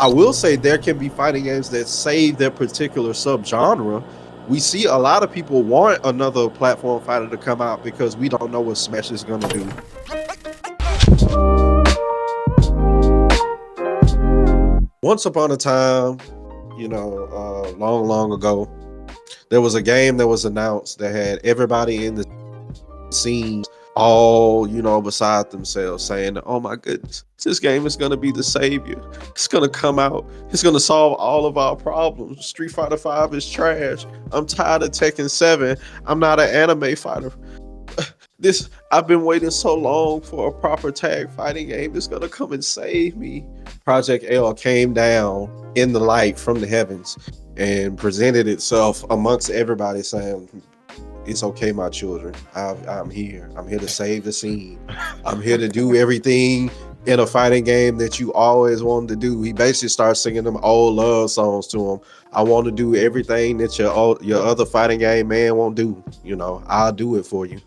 I will say there can be fighting games that save their particular subgenre. We see a lot of people want another platform fighter to come out because we don't know what Smash is going to do. Once upon a time, long, long ago, there was a game that was announced that had everybody in the scene all, beside themselves saying, oh my goodness, this game is going to be the savior. It's going to come out. It's going to solve all of our problems. Street Fighter 5 is trash. I'm tired of Tekken 7. I'm not an anime fighter. I've been waiting so long for a proper tag fighting game that's gonna come and save me. Project L came down in the light from the heavens and presented itself amongst everybody, saying, "It's okay, my children. I'm here. I'm here to save the scene. I'm here to do everything in a fighting game that you always wanted to do." He basically starts singing them old love songs to him. I want to do everything that your other fighting game man won't do. I'll do it for you.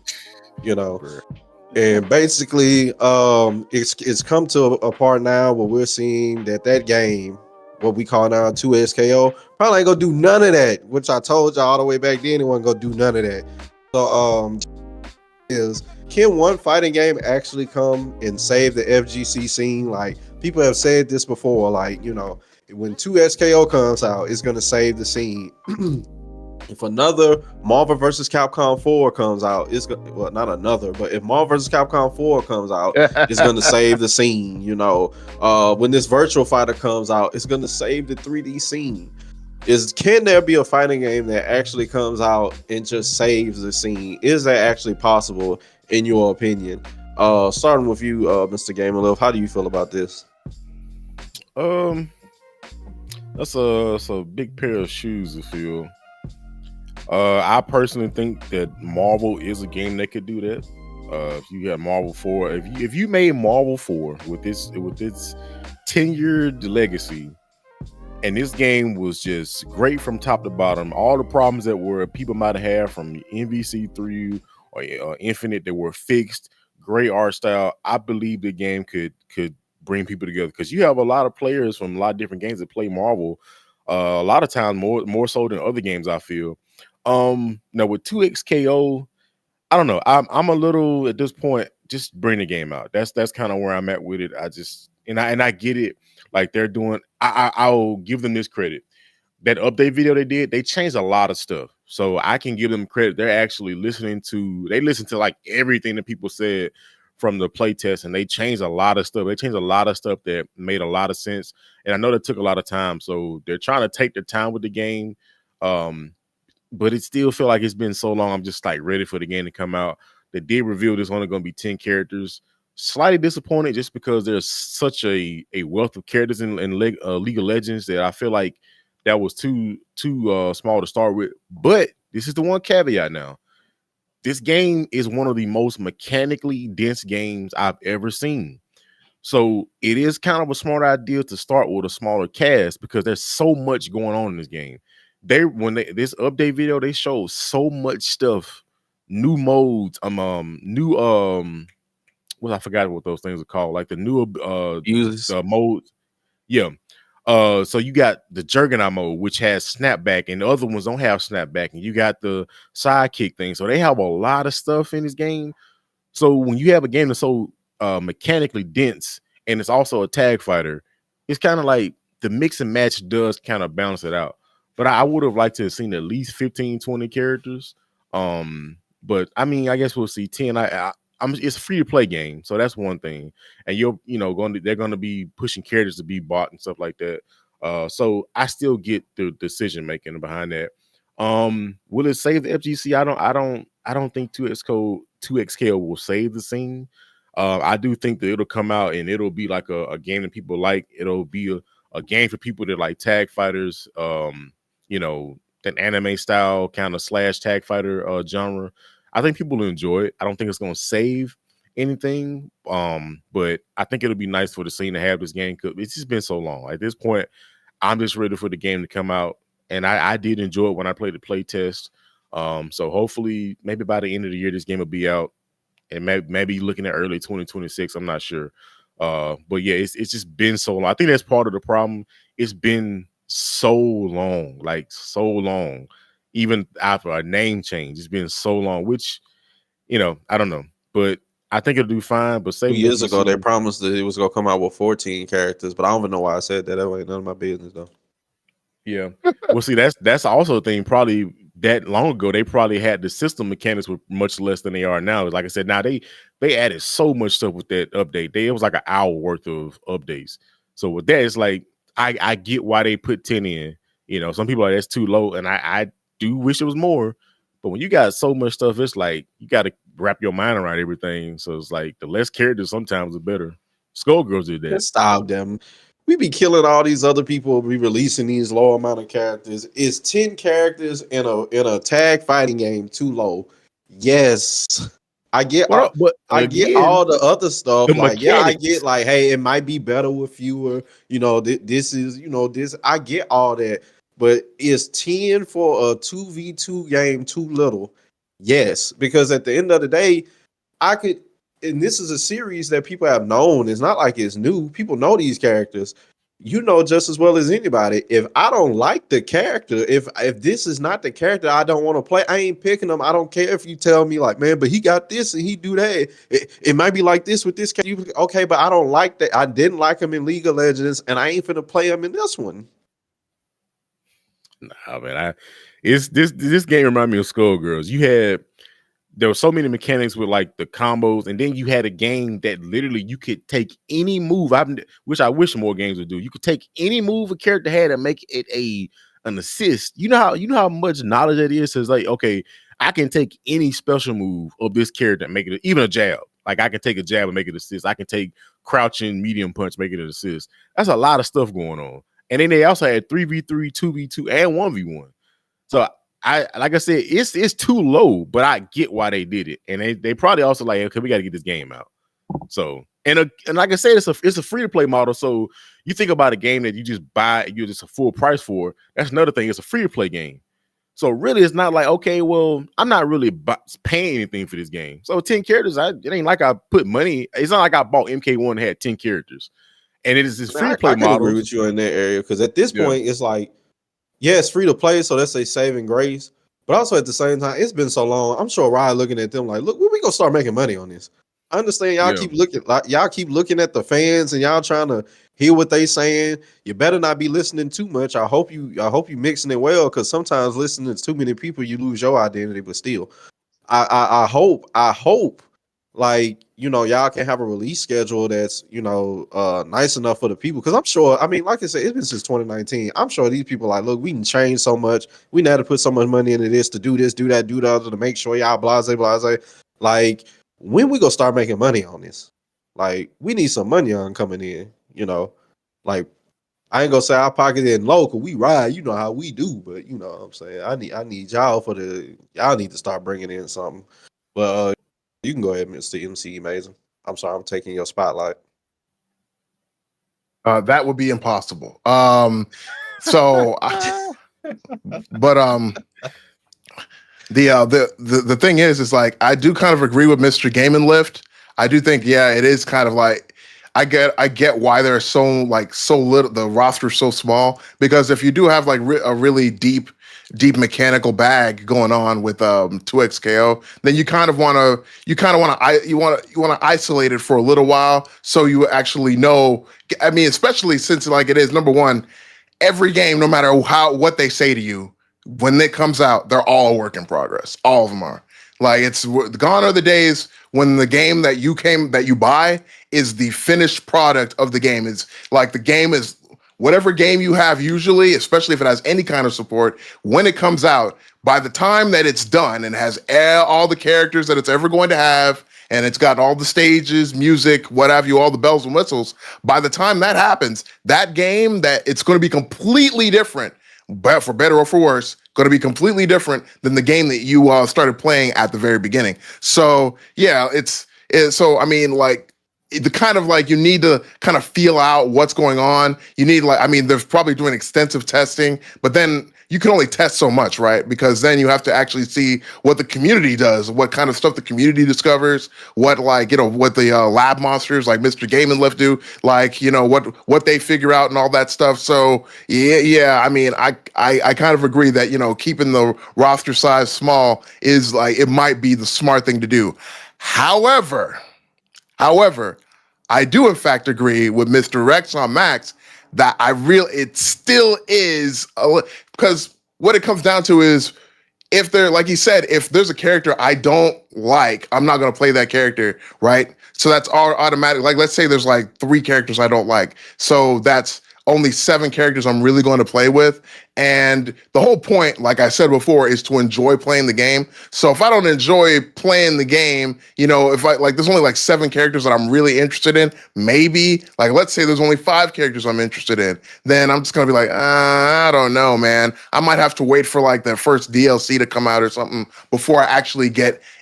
And basically it's come to a part now where we're seeing that game, what we call now 2SKO, probably ain't gonna do none of that, which I told y'all all the way back then it wasn't gonna do none of that. So can one fighting game actually come and save the FGC scene? Like, people have said this before, like, when 2SKO comes out, it's gonna save the scene. If another Marvel vs. Capcom 4 comes out, not another, but if Marvel vs. Capcom 4 comes out, it's going to save the scene. When this Virtual Fighter comes out, it's going to save the 3D scene. Can there be a fighting game that actually comes out and just saves the scene? Is that actually possible, in your opinion? Starting with you, Mr. Gamer Love, how do you feel about this? That's a big pair of shoes to fill. I personally think that Marvel is a game that could do that. If you got Marvel 4, if you made Marvel 4 with its 10-year legacy, and this game was just great from top to bottom, all the problems that people might have had from MVC 3 or Infinite that were fixed, great art style, I believe the game could bring people together, because you have a lot of players from a lot of different games that play Marvel. A lot of times more so than other games, I feel. Now with 2XKO, I don't know. I'm a little, at this point, just bring the game out. That's kind of where I'm at with it. I get it. Like, they're doing, I'll give them this credit. That update video they did, they changed a lot of stuff. So I can give them credit. They're actually listen to like everything that people said from the playtest, and they changed a lot of stuff. They changed a lot of stuff that made a lot of sense. And I know that took a lot of time. So they're trying to take their time with the game. But it still feel like it's been so long. I'm just like ready for the game to come out. They did reveal there's only going to be 10 characters. Slightly disappointed just because there's such a wealth of characters in League of Legends that I feel like that was too small to start with. But this is the one caveat now. This game is one of the most mechanically dense games I've ever seen. So it is kind of a smart idea to start with a smaller cast, because there's so much going on in this game. This update video, they show so much stuff, new modes, new I forgot what those things are called, like the new modes. Yeah. So you got the Juggernaut mode, which has snapback, and the other ones don't have snapback, and you got the sidekick thing. So they have a lot of stuff in this game. So when you have a game that's so mechanically dense, and it's also a tag fighter, it's kind of like the mix and match does kind of balance it out. But I would have liked to have seen at least 15, 20 characters. But I mean, I guess we'll see 10. It's a free to play game, so that's one thing. And they're going to be pushing characters to be bought and stuff like that. So I still get the decision making behind that. Will it save the FGC? I don't think 2XKO will save the scene. I do think that it'll come out and it'll be like a game that people like. It'll be a game for people that like tag fighters, that anime style kind of slash tag fighter genre. I think people will enjoy it. I don't think it's going to save anything, but I think it'll be nice for the scene to have this game, because it's just been so long. At this point, I'm just ready for the game to come out, and I did enjoy it when I played the play test. So hopefully, maybe by the end of the year, this game will be out, and maybe looking at early 2026. I'm not sure. But yeah, it's just been so long. I think that's part of the problem. it's been so long, like so long, even after a name change. It's been so long, which, I don't know, but I think it'll do fine. But say 2 years maybe ago, they some. promised that it was gonna come out with 14 characters, but I don't even know why I said that. That ain't none of my business though. Yeah. Well, see, that's also a thing. Probably that long ago, they probably had the system mechanics were much less than they are now. Like I said, now they added so much stuff with that update. It was like an hour worth of updates. So with that, it's like I get why they put 10 in. Some people are like, that's too low, and I do wish it was more. But when you got so much stuff, it's like you got to wrap your mind around everything. So it's like the less characters sometimes the better. Skullgirls did that. Stop them. We be killing all these other people. We releasing these low amount of characters. Is 10 characters in a tag fighting game too low? Yes. I get What up? But I get again, all the other stuff. the Like, yeah, I get mechanics. like, hey, it might be better with fewer. This is, this. I get all that. But is 10 for a 2v2 game too little? Yes. Because at the end of the day, I could, and this is a series that people have known. It's not like it's new. People know these characters. You know just as well as anybody. If I don't like the character, if this is not the character I don't want to play, I ain't picking them. I don't care if you tell me like, man, but he got this and he do that. It might be like this with this character. Okay, but I don't like that. I didn't like him in League of Legends, and I ain't finna play him in this one. Nah, man, it's this game remind me of Skullgirls. There were so many mechanics with like the combos, and then you had a game that literally you could take any move. Which I wish more games would do. You could take any move a character had and make it an assist. You know how much knowledge that is. So it's like, okay, I can take any special move of this character and make it even a jab. Like I can take a jab and make it assist. I can take crouching medium punch, make it an assist. That's a lot of stuff going on. And then they also had 3v3, 2v2, and 1v1. So like I said, it's too low, but I get why they did it. And they probably also like, okay, we got to get this game out. So and like I said, it's a free to play model. So you think about a game that you just buy, you're just a full price for. That's another thing. It's a free to play game. So really, it's not like, okay, well, I'm not really paying anything for this game. So 10 characters, it ain't like I put money. It's not like I bought MK1 and had 10 characters. And it is this free to play I can model. agree with you in that area because at this point, it's like, yeah, it's free to play, so that's a saving grace. But also at the same time, it's been so long. I'm sure Ryan looking at them like, look, when we gonna start making money on this? I understand y'all keep looking at the fans and y'all trying to hear what they saying. You better not be listening too much. I hope you mixing it well, because sometimes listening to too many people, you lose your identity. But still, I hope like, y'all can have a release schedule that's, nice enough for the people. Because I'm sure, I mean, like I said, it's been since 2019. I'm sure these people like, look, we can change so much. We know how to put so much money into this to do this, do that, do the other, to make sure y'all blase. Like, when we gonna start making money on this? Like, we need some money on coming in, Like, I ain't gonna say our pocket in local. We ride, you know how we do, but you know what I'm saying. I need y'all y'all need to start bringing in something. But you can go ahead, Mr. MC Amazing. I'm sorry, I'm taking your spotlight. That would be impossible. So, but the thing is like I do kind of agree with Mr. Game and Lift. I do think, yeah, it is kind of like I get why they're so little, the roster's so small, because if you do have like a really deep mechanical bag going on with 2XKO, then you want to isolate it for a little while so you actually know. I mean, especially since like it is, number one, every game, no matter what they say to you, when it comes out, they're all a work in progress. All of them are. Like, it's gone are the days when the game that you buy is the finished product of the game. It's like the game is whatever game you have usually, especially if it has any kind of support, when it comes out, by the time that it's done and has all the characters that it's ever going to have, and it's got all the stages, music, what have you, all the bells and whistles, by the time that happens, that game, that it's going to be completely different, but for better or for worse, going to be completely different than the game that you started playing at the very beginning. So yeah, so I mean, like, the kind of like, you need to kind of feel out what's going on. You need, like, I mean, they're probably doing extensive testing, but then you can only test so much, right? Because then you have to actually see what the community does, what kind of stuff the community discovers, what like what the lab monsters like Mr. Game and Lift do, like what they figure out and all that stuff. So yeah. I mean, I kind of agree that keeping the roster size small is like it might be the smart thing to do. However, I do in fact agree with Mr. Rex on Max that it still is because what it comes down to is if there, like he said, if there's a character I don't like, I'm not going to play that character, right? So that's all automatic. Like, let's say there's like 3 characters I don't like. So that's only 7 characters I'm really going to play with. And the whole point, like I said before, is to enjoy playing the game. So if I don't enjoy playing the game, if I like, there's only like 7 characters that I'm really interested in, maybe like, let's say there's only 5 characters I'm interested in, then I'm just going to be like, I don't know, man. I might have to wait for like the first DLC to come out or something before I actually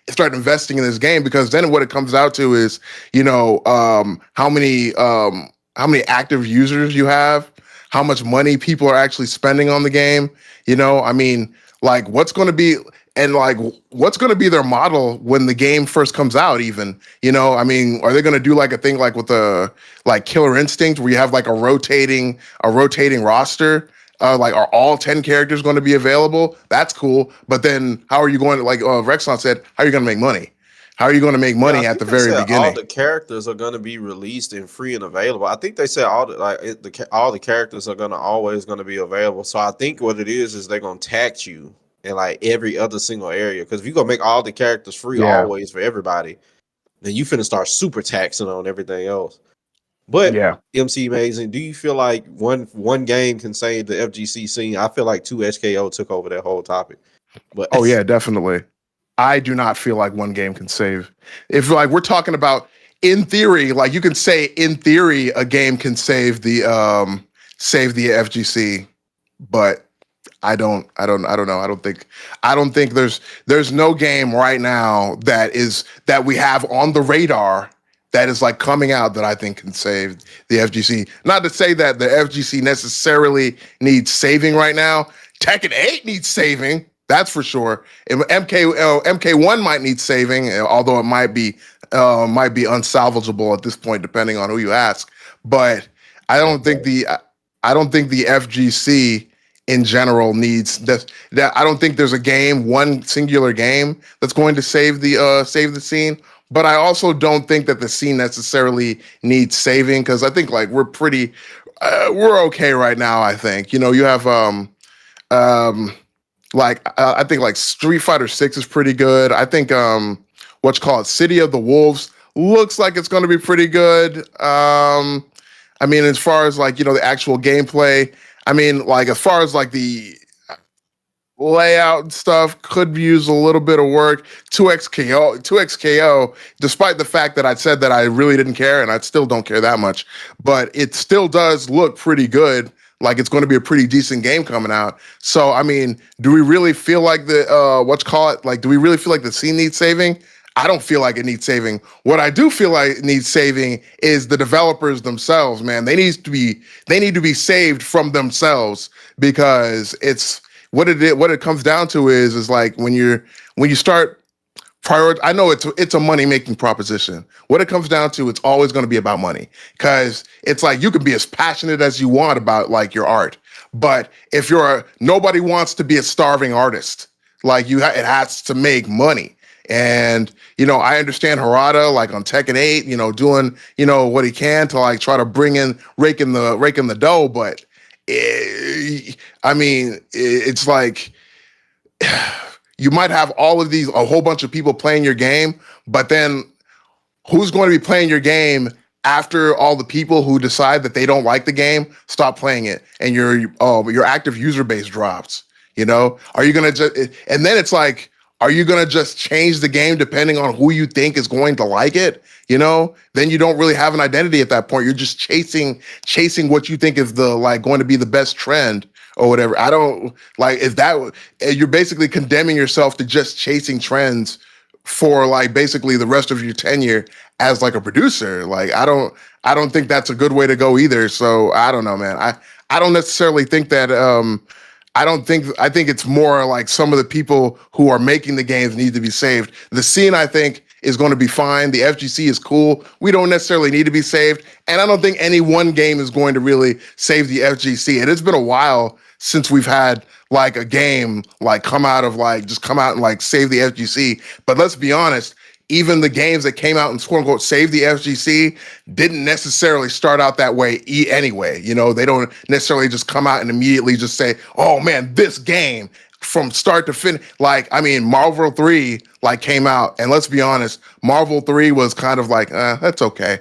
start investing in this game, because then what it comes out to is, how many active users you have, how much money people are actually spending on the game. I mean, like what's going to be their model when the game first comes out even, I mean, are they going to do like a thing like with the like Killer Instinct where you have like a rotating roster? Like, are all 10 characters going to be available? That's cool. But then how are you going to, like Rexon said, how are you going to make money? How are you going to make money at the very beginning? All the characters are going to be released and free and available. I think they said all the characters are always going to be available. So I think what it is they're going to tax you in like every other single area. Because if you're going to make all the characters free always for everybody, then you finna start super taxing on everything else. But MC Amazing, do you feel like one game can save the FGC scene? I feel like 2SKO took over that whole topic. But oh yeah, definitely. I do not feel like one game can save. If like we're talking about in theory, like you can say in theory a game can save the FGC, but I don't know. I don't think there's no game right now that we have on the radar that is like coming out that I think can save the FGC. Not to say that the FGC necessarily needs saving right now. Tekken 8 needs saving. That's for sure. MK1 might need saving, although it might be unsalvageable at this point, depending on who you ask. But I don't think the FGC in general needs that. I don't think there's one singular game that's going to save the scene. But I also don't think that the scene necessarily needs saving, because I think like we're okay right now. I think you have I think like Street Fighter 6 is pretty good. I think City of the Wolves looks like it's going to be pretty good. I mean, as far as like the actual gameplay, I mean, like as far as like the layout and stuff could use a little bit of work. 2XKO, despite the fact that I said that I really didn't care, and I still don't care that much, but it still does look pretty good. Like it's going to be a pretty decent game coming out. So, I mean, do we really feel like do we really feel like the scene needs saving? I don't feel like it needs saving. What I do feel like it needs saving is the developers themselves, man. They need to be saved from themselves, because it's what it comes down to is like when you start I know it's a money-making proposition. What it comes down to, it's always going to be about money, because it's like you can be as passionate as you want about like your art, but if nobody wants to be a starving artist, like it has to make money. And I understand Harada like on Tekken 8, doing what he can to like try to rake in the dough, but I mean, it's like you might have a whole bunch of people playing your game, but then who's going to be playing your game after all the people who decide that they don't like the game stop playing it, and your active user base drops? Are you going to and then it's like, are you going to just change the game depending on who you think is going to like it? Then you don't really have an identity at that point. You're just chasing what you think is going to be the best trend or whatever. I don't like, is that you're basically condemning yourself to just chasing trends for like basically the rest of your tenure as like a producer. Like, I don't think that's a good way to go either. So I don't know, man. I don't necessarily think that I think it's more like some of the people who are making the games need to be saved. The scene, I think, is going to be fine. The FGC is cool. We don't necessarily need to be saved. And I don't think any one game is going to really save the FGC. And it's been a while since we've had like a game like come out and like save the FGC. But let's be honest, even the games that came out and quote unquote save the FGC didn't necessarily start out that way anyway. You know, they don't necessarily just come out and immediately just say, oh man, this game from start to finish. Like, I mean, Marvel 3 like came out, and let's be honest, Marvel 3 was kind of like, that's okay.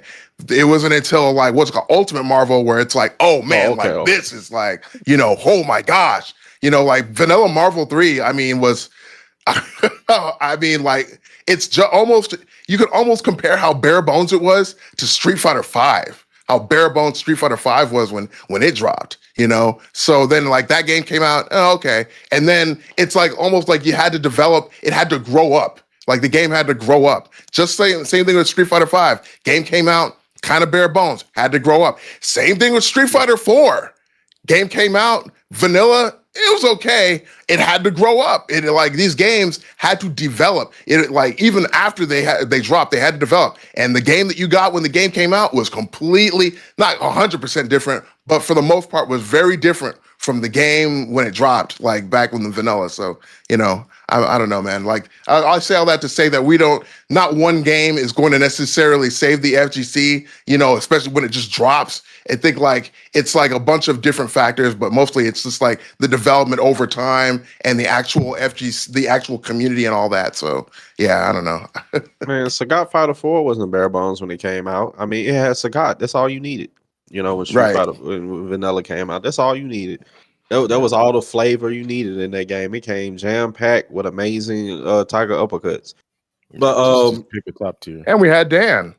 It wasn't until like what's called Ultimate Marvel where it's like, oh man, this is like, you know, oh my gosh. You know, like vanilla Marvel 3, I mean, was I mean, like, it's almost, you could almost compare how bare bones it was to Street Fighter 5. How bare bones Street Fighter 5 was when it dropped, you know? So then like that game came out, okay. And then it's like almost like you had to develop, it had to grow up. Like the game had to grow up. Just same thing with Street Fighter 5. Game came out, kind of bare bones, had to grow up. Same thing with Street Fighter 4. Game came out, vanilla, it was okay. It had to grow up. It like these games had to develop. It like even after they dropped, they had to develop. And the game that you got when the game came out was completely not 100% different, but for the most part was very different from the game when it dropped, like back when the vanilla. So, you know, I don't know, man. Like I say all that to say that not one game is going to necessarily save the FGC, you know, especially when it just drops. I think like it's like a bunch of different factors, but mostly it's just like the development over time and the actual FGC, the actual community and all that. So yeah, I don't know. Man, Sagat Fighter 4 wasn't bare bones when it came out. I mean, it had Sagat. That's all you needed. You know, when Street Fighter when Vanilla came out, that's all you needed. That was all the flavor you needed in that game. It came jam packed with amazing Tiger uppercuts. But just pick a top tier. And we had Dan.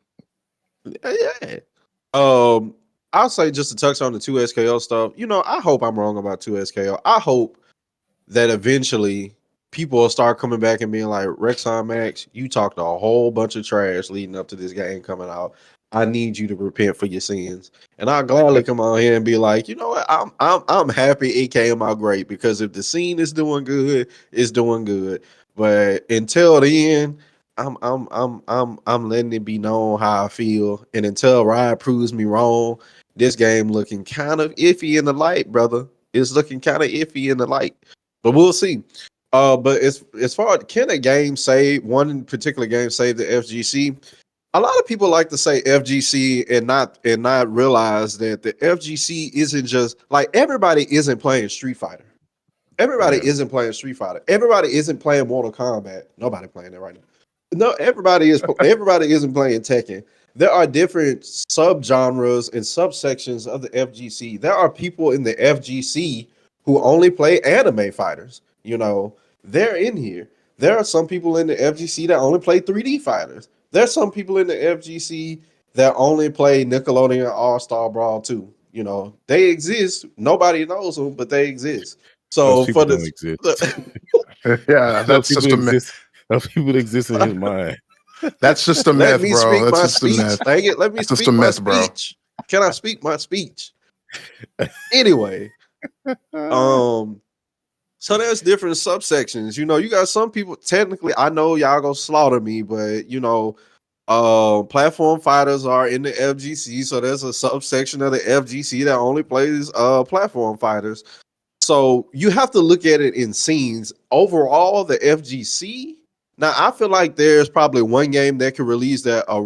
Yeah. I'll say just to touch on the 2SKO stuff. You know, I hope I'm wrong about 2SKO. I hope that eventually people will start coming back and being like, Rexon Max, you talked a whole bunch of trash leading up to this game coming out. I need you to repent for your sins. And I'll gladly come on here and be like, you know what? I'm happy it came out great, because if the scene is doing good, it's doing good. But until then, I'm letting it be known how I feel. And until Riot proves me wrong, this game looking kind of iffy in the light, brother. It's looking kind of iffy in the light. But we'll see. But as far as can a game save, one particular game save the FGC? A lot of people like to say FGC and not realize that the FGC isn't just like everybody isn't playing Street Fighter. Everybody isn't playing Street Fighter. Everybody isn't playing Mortal Kombat. Nobody playing that right now. No, everybody isn't playing Tekken. There are different subgenres and subsections of the FGC. There are people in the FGC who only play anime fighters. You know, they're in here. There are some people in the FGC that only play 3D fighters. There's some people in the FGC that only play Nickelodeon All-Star Brawl 2. You know, they exist. Nobody knows them, but they exist. So for the exist. Yeah, that's just a myth. Those people exist in his mind. That's just a myth, bro. That's just a myth. Dang it, let me speak my speech. Can I speak my speech? Anyway, so there's different subsections. You know, you got some people, technically, I know y'all gonna slaughter me, but you know, platform fighters are in the FGC, so there's a subsection of the FGC that only plays platform fighters. So you have to look at it in scenes. Overall, the FGC. Now, I feel like there's probably one game that could release that a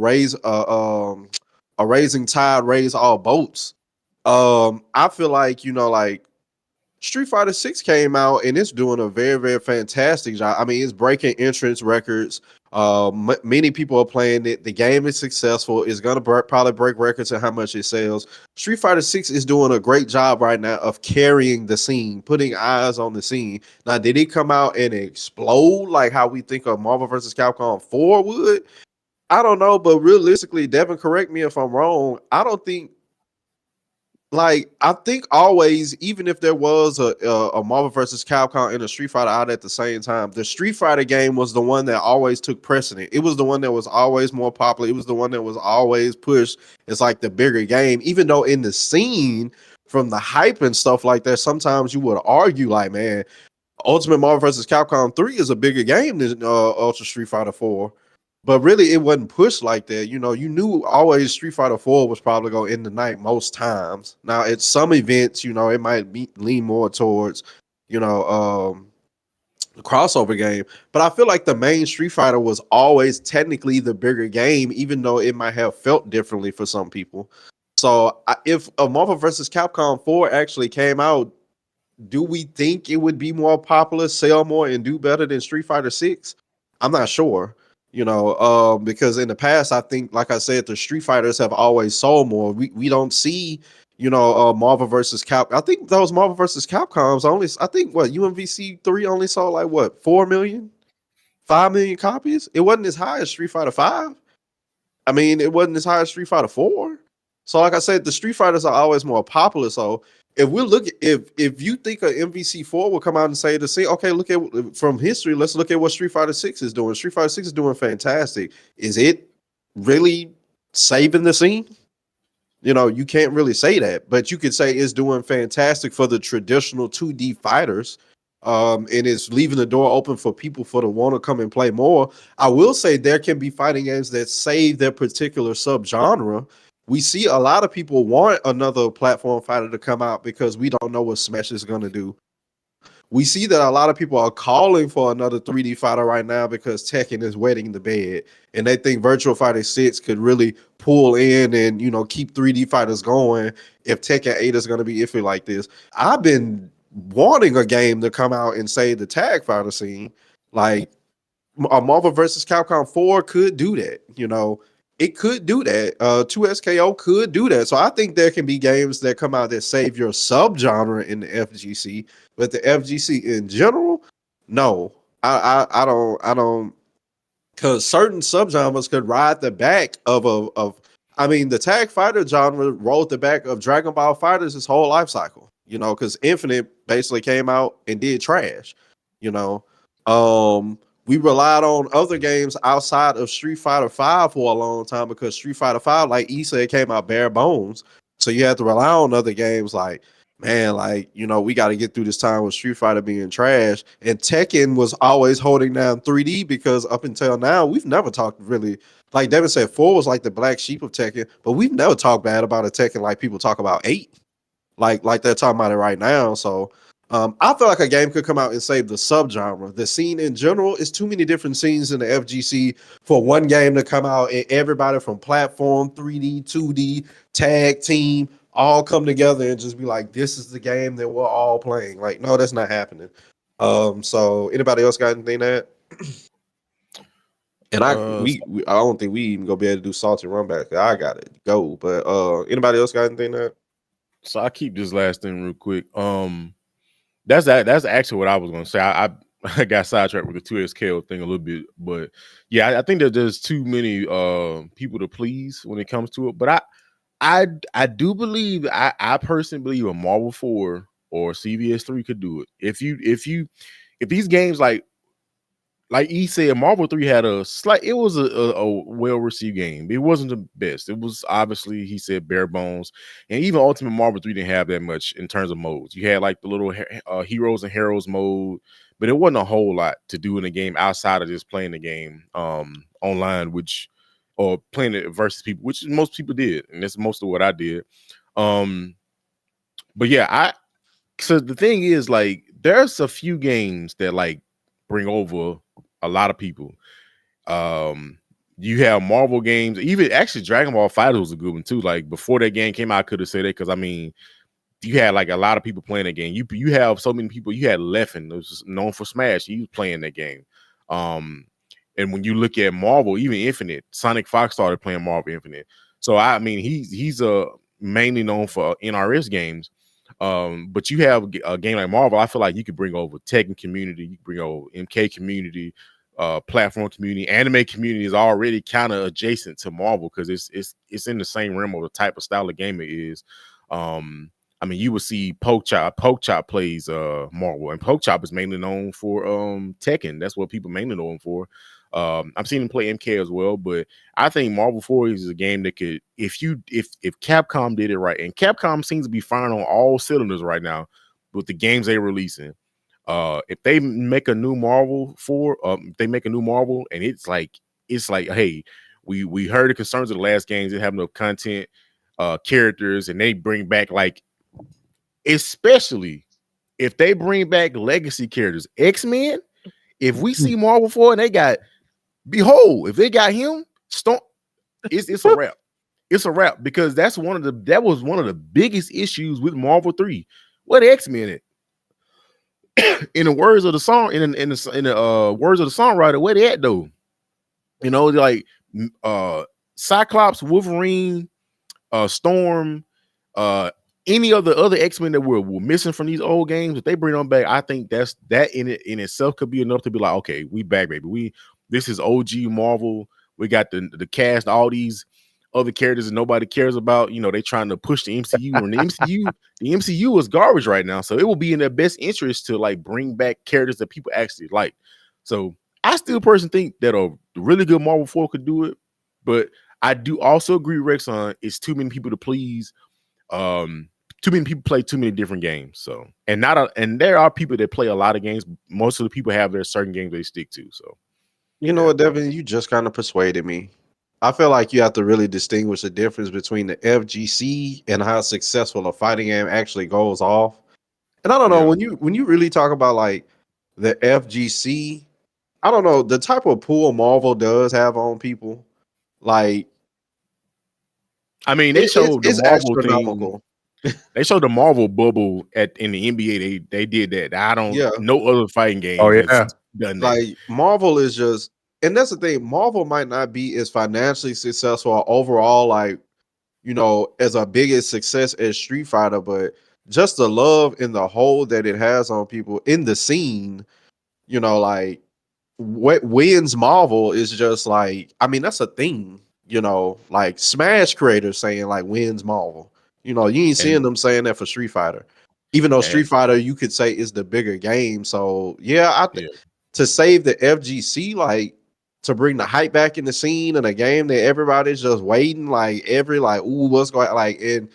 raising tide raise all boats. I feel like, you know, like Street Fighter 6 came out and it's doing a very, very fantastic job. I mean, it's breaking entrance records. Many people are playing it. The game is successful. It's going to probably break records in how much it sells. Street Fighter 6 is doing a great job right now of carrying the scene, putting eyes on the scene. Now, did it come out and explode like how we think of Marvel vs. Capcom 4 would? I don't know, but realistically, Devin, correct me if I'm wrong. I don't think, like, I think always, even if there was a Marvel vs. Capcom and a Street Fighter out at the same time, the Street Fighter game was the one that always took precedent. It was the one that was always more popular. It was the one that was always pushed. It's like the bigger game, even though in the scene, from the hype and stuff like that, sometimes you would argue like, man, Ultimate Marvel vs. Capcom 3 is a bigger game than Ultra Street Fighter 4. But really, it wasn't pushed like that. You know, you knew always Street Fighter 4 was probably going to end the night most times. Now, at some events, you know, it might lean more towards, you know, the crossover game. But I feel like the main Street Fighter was always technically the bigger game, even though it might have felt differently for some people. So if a Marvel vs. Capcom 4 actually came out, do we think it would be more popular, sell more, and do better than Street Fighter 6? I'm not sure. You know, because in the past, I think, like I said, the Street Fighters have always sold more. We don't see, you know, Marvel versus Cap. I think those Marvel versus Capcoms only. I think what UMVC 3 only sold like what 4 million, 5 million copies. It wasn't as high as Street Fighter 5. I mean, it wasn't as high as Street Fighter 4. So, like I said, the Street Fighters are always more popular. So, if we look, if you think a MVC4 will come out and say to see, okay, look at from history, let's look at what Street Fighter 6 is doing. Street Fighter 6 is doing fantastic. Is it really saving the scene? You know, you can't really say that, but you could say it's doing fantastic for the traditional 2D fighters. And it's leaving the door open for people for to want to come and play more. I will say there can be fighting games that save their particular subgenre. We see a lot of people want another platform fighter to come out because we don't know what Smash is going to do. We see that a lot of people are calling for another 3D fighter right now because Tekken is wetting the bed, and they think Virtual Fighter 6 could really pull in and, you know, keep 3D fighters going if Tekken 8 is going to be iffy like this. I've been wanting a game to come out and save the tag fighter scene. Like a Marvel versus Capcom 4 could do that, you know. It could do that. 2SKO could do that. So I think there can be games that come out that save your subgenre in the FGC, but the FGC in general, no. I don't because certain subgenres could ride the back of I mean, the tag fighter genre rode the back of Dragon Ball Fighters his whole life cycle, you know, because Infinite basically came out and did trash, you know. We relied on other games outside of Street Fighter 5 for a long time because Street Fighter 5, like E said, came out bare bones. So you had to rely on other games like, man, like, you know, we got to get through this time with Street Fighter being trash. And Tekken was always holding down 3D because up until now, we've never talked really, like Devin said, 4 was like the black sheep of Tekken, but we've never talked bad about a Tekken like people talk about 8. Like they're talking about it right now. So I feel like a game could come out and save the subgenre. The scene in general is too many different scenes in the FGC for one game to come out and everybody from platform, 3D, 2D, tag team, all come together and just be like, this is the game that we're all playing. Like, no, that's not happening. So anybody else got anything to add? And I don't think we even gonna be able to do salty run back. I got it go. But anybody else got anything to add? So I keep this last thing real quick. That's actually what I was gonna say. I got sidetracked with the 2SKO thing a little bit, but yeah, I think that there's too many people to please when it comes to it. But I do believe I personally believe a Marvel 4 or CVS 3 could do it. If these games like he said, Marvel 3 had it was a well-received game. It wasn't the best. It was obviously, he said, bare bones. And even Ultimate Marvel 3 didn't have that much in terms of modes. You had like the little Heroes and Heroes mode, but it wasn't a whole lot to do in the game outside of just playing the game online, or playing it versus people, which most people did. And that's most of what I did. But yeah, so the thing is, like, there's a few games that like bring over a lot of people. You have Marvel games, even actually Dragon Ball Fighter was a good one too. Like before that game came out, I could have said that because I mean, you had like a lot of people playing that game. You have so many people. You had Leffen, who was known for Smash. He was playing that game. And when you look at Marvel, even Infinite, Sonic Fox started playing Marvel Infinite. So I mean, he's mainly known for NRS games. But you have a game like Marvel, I feel like you could bring over Tekken community, you could bring over MK community, platform community, anime community is already kind of adjacent to Marvel because it's in the same realm of the type of style of game it is. I mean, you would see Poke Chop plays Marvel, and Poke Chop is mainly known for Tekken. That's what people mainly know him for. I've seen him play MK as well, but I think Marvel 4 is a game that could, if Capcom did it right, and Capcom seems to be firing on all cylinders right now with the games they're releasing. If they make a new Marvel 4, they make a new Marvel, and it's like, hey, we heard the concerns of the last games, they have no content, characters, and they bring back, like, especially if they bring back legacy characters, X-Men. If we see Marvel 4 and they got, behold, if they got him, it's a wrap. It's a wrap, because that was one of the biggest issues with Marvel 3. What X-Men at? In the words of the song, in the words of the songwriter, where they at though? You know, like Cyclops, Wolverine, Storm, any of the other X-Men that were missing from these old games, if they bring them back, I think that in itself could be enough to be like, okay, we back, baby. This is OG Marvel. We got the cast, all these other characters that nobody cares about. You know, they trying to push the MCU, and the MCU is garbage right now. So it will be in their best interest to like bring back characters that people actually like. So I still personally think that a really good Marvel 4 could do it, but I do also agree, Rex, on it's too many people to please. Too many people play too many different games. So and there are people that play a lot of games. Most of the people have their certain games they stick to. So you know what, Devin, you just kind of persuaded me. I feel like you have to really distinguish the difference between the FGC and how successful a fighting game actually goes off. And I don't know, when you really talk about like the FGC, I don't know, the type of pull Marvel does have on people, like, I mean, they showed the Marvel astronomical. They showed the Marvel bubble in the NBA. They did that. No other fighting game has done that. Like, Marvel is just, and that's the thing, Marvel might not be as financially successful or overall, like, you know, as a biggest success as Street Fighter, but just the love and the hold that it has on people in the scene, you know, like, what wins Marvel is just like, I mean, that's a thing, you know, like Smash creators saying like wins Marvel. You know, you ain't seeing them saying that for Street Fighter. Even though Street Fighter, you could say, is the bigger game. So yeah, to save the FGC, like, to bring the hype back in the scene and a game that everybody's just waiting, like, ooh, what's going, like, and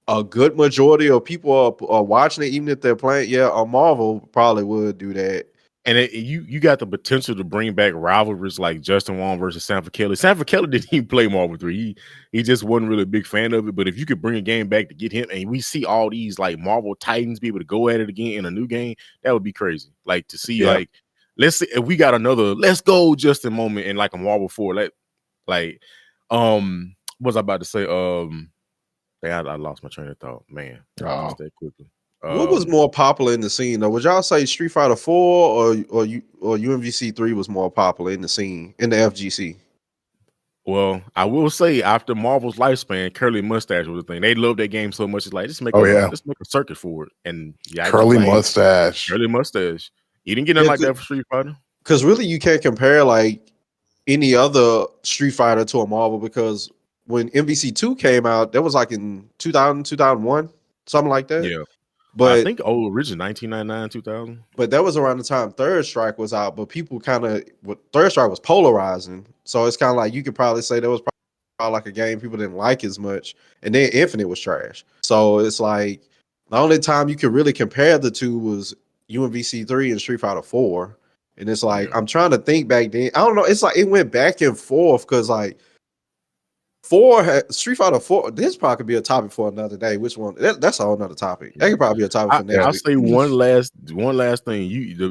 a good majority of people are watching it, even if they're playing. Yeah, a Marvel probably would do that. And you got the potential to bring back rivalries like Justin Wong versus Sanford Kelly. Sanford Kelly didn't even play Marvel 3. He just wasn't really a big fan of it. But if you could bring a game back to get him, and we see all these like Marvel Titans be able to go at it again in a new game, that would be crazy. Like to see like, let's see if we got another let's go Justin moment in like a Marvel 4. What was I about to say? I lost my train of thought, man. That quickly. What was more popular in the scene though? Would y'all say Street Fighter 4 or UMVC 3 was more popular in the scene in the FGC? Well, I will say after Marvel's lifespan, curly mustache was the thing. They loved that game so much. It's like, let's make a circuit for it. And curly mustache. You didn't get nothing like that for Street Fighter. Because really, you can't compare like any other Street Fighter to a Marvel, because when MVC 2 came out, that was like in 2000, 2001, something like that. Yeah. But I think original 1999, 2000. But that was around the time Third Strike was out. But people Third Strike was polarizing. So it's kind of like, you could probably say that was probably like a game people didn't like as much. And then Infinite was trash. So it's like the only time you could really compare the two was UMVC 3 and Street Fighter 4. And it's like, I'm trying to think back then. I don't know. It's like it went back and forth because like Street Fighter 4, this probably could be a topic for another day. Which one? That's a whole nother topic. That could probably be a topic for next week. I'll say one last thing.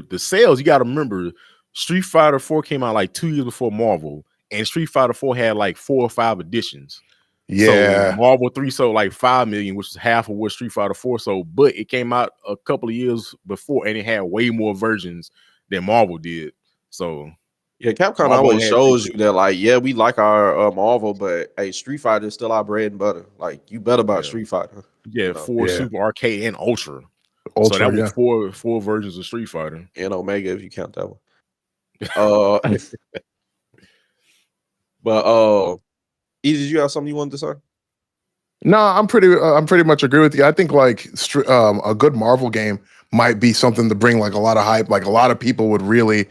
The sales, you got to remember, Street Fighter 4 came out like 2 years before Marvel, and Street Fighter 4 had like 4 or 5 editions. Yeah. So Marvel 3 sold like 5 million, which is half of what Street Fighter 4 sold, but it came out a couple of years before, and it had way more versions than Marvel did. So yeah, Capcom always shows you that, like, yeah, we like our Marvel, but hey, Street Fighter is still our bread and butter. Like, you better buy Street Fighter. Yeah, 4 Super Arcade and Ultra. So that was four versions of Street Fighter. And Omega, if you count that one. But Edie, did you have something you wanted to say? No, I'm pretty much agree with you. I think like a good Marvel game might be something to bring like a lot of hype. Like a lot of people would really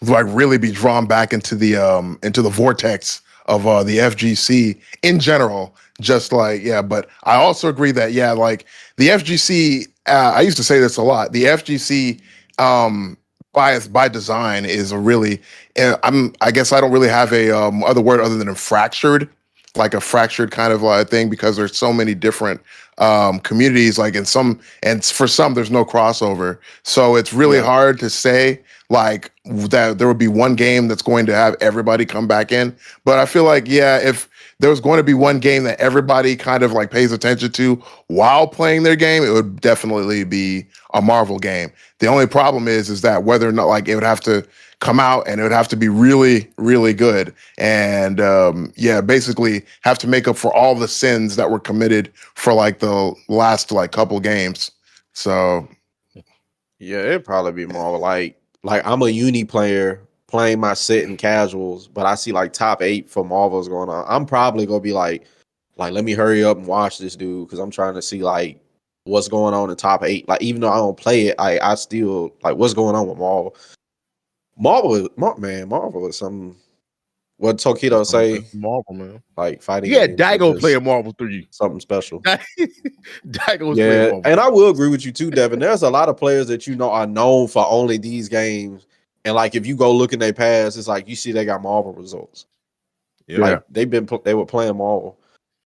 like really be drawn back into the vortex of the FGC in general. Just like, yeah, but I also agree that, yeah, like the FGC, I used to say this a lot. The FGC by design is a really, I guess I don't really have a other word other than a fractured, like a fractured kind of thing, because there's so many different communities, like and for some there's no crossover, so it's really hard to say like that there would be one game that's going to have everybody come back in. But I feel like, yeah, if there was going to be one game that everybody kind of like pays attention to while playing their game, it would definitely be a Marvel game. The only problem is that whether or not, like, it would have to come out and it would have to be really, really good. And yeah, basically have to make up for all the sins that were committed for like the last like couple games. So yeah, it'd probably be more like I'm a uni player playing my set and casuals, but I see like top 8 for Marvel's going on. I'm probably gonna be like let me hurry up and watch this dude because I'm trying to see like what's going on in top 8. Like even though I don't play it, I still like what's going on with Marvel. Marvel is something. What Tokido say? Marvel, man. Like fighting. Yeah, Daigo playing Marvel 3. Something special. Daigo's yeah, playing Marvel. And I will agree with you too, Devin. There's a lot of players that are known for only these games, and like if you go look in their past, it's like you see they got Marvel results. Yeah, like they were playing Marvel.